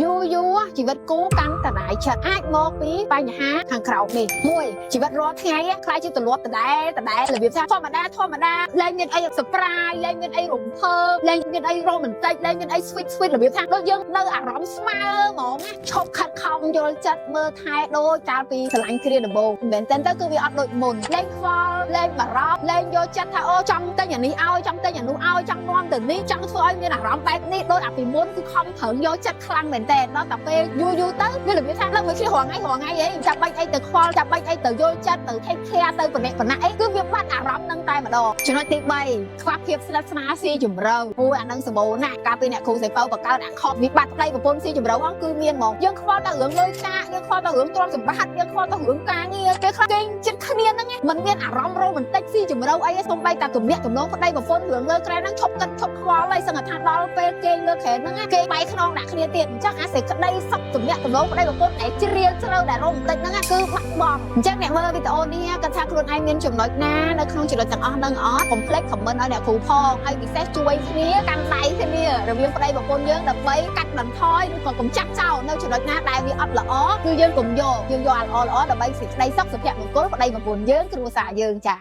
យូរជីវិតគូកាន់តែណៃចិត្តអាចមកពីបញ្ហាខាងក្រៅនេះមួយជីវិតរាល់ថ្ងៃខ្លាចជាទម្លាប់ដដែលរបៀបថាធម្មតាលែងមានអី surprise លែងមានអីរំភើបលែងមានអី romantic លែងមានអី sweet របៀបថាដូចយើងនៅអារម្មណ៍ស្មើហ្មងឈប់ខិតខំយល់ចិត្តមើលថែដូចកាលពីស្រឡាញ់គ្រាដំបូងមែនតើគឺវាអត់ដូចមុនលែងខ្វល់លែងបារម្ភលែងយកចិត្តថាអូចង់ទិញអានេះឲ្យចង់ទិញអានោះឲ្យចង់នាំទៅនេះចង់ធ្វើឲ្យមានអារម្មណ៍បែបនេះដូចអាពីមុនគឺខំប្រឹងយកចិត្តខ្លាំងមែនតើដល់តែពេលយូរទៅវារបៀបថាឡើងមកគ្នារងថ្ងៃអីចាប់បាច់អីទៅខ្វល់ចាប់បាច់អីទៅយល់ចិត្តទៅ take care ទៅប៉ុណ្ណេះអីគឺវាបាត់អារម្មណ៍នឹងតែម្ដងចំណុចទី3ខ្វះភាពស្និទ្ធស្នាលស៊ីជម្រៅអូអានឹងសម្បូរណាស់កាលពីអ្នកគ្រូសេពៅបង្កើតអាខប់វិបត្តិប្តីប្រពន្ធស៊ីជម្រៅហ្នឹងគឺមានហ្មងយើងខ្វល់តែរឿងលុយកាក់យើងខ្វល់តែរឿងទ្រព្យសម្បត្តិយើងខ្វល់តែរឿងការងារពេលខ្លះគេចិត្តគ្នាហ្នឹងមិនមានអារម្មណ៍រ៉ូមែនទិកស៊ីជម្រៅអីទេសូម្បីតែទំនាក់ទំនងប្តីប្រពន្ធរឿងលើក្រែហ្នឹងឈប់គិតឈប់ខ្វល់ហើយសឹងថាដល់ពេលគេលើក្រែហ្នឹងគេបែកខ្នងដាក់គ្នាទៀតអញ្ចឹងអាសេចក្តីសុខទំនាក់ទំនងប្តីប្រពន្ធឯជ្រាលជ្រៅដែលរ៉ូមែនទិកហ្នឹងគឺបាត់បង់អញ្ចឹងអ្នកមើលវីដេអូនេះគាត់ថាខ្លួនឯងមានចំណុចណានៅក្នុងចំណុចទាំងអស់ហ្នឹងអត់កុំភ្លេច comment ឲ្យអ្នកគ្រូផងហើយពិសេសជួយគ្នាកាន់ដៃគ្នារវាងប្តីប្រពន្ធយើងដើម្បីកាត់បន្ថយឬក៏កុំចាក់ចោលនៅចំណុចណាដែលវាអត់ល្អគឺយើងកុំយកអាល្អដើម្បីសេចក្តីសុខសុភមង្គលប្តីប្រពន្ធយើងគ្រួសារយើងចា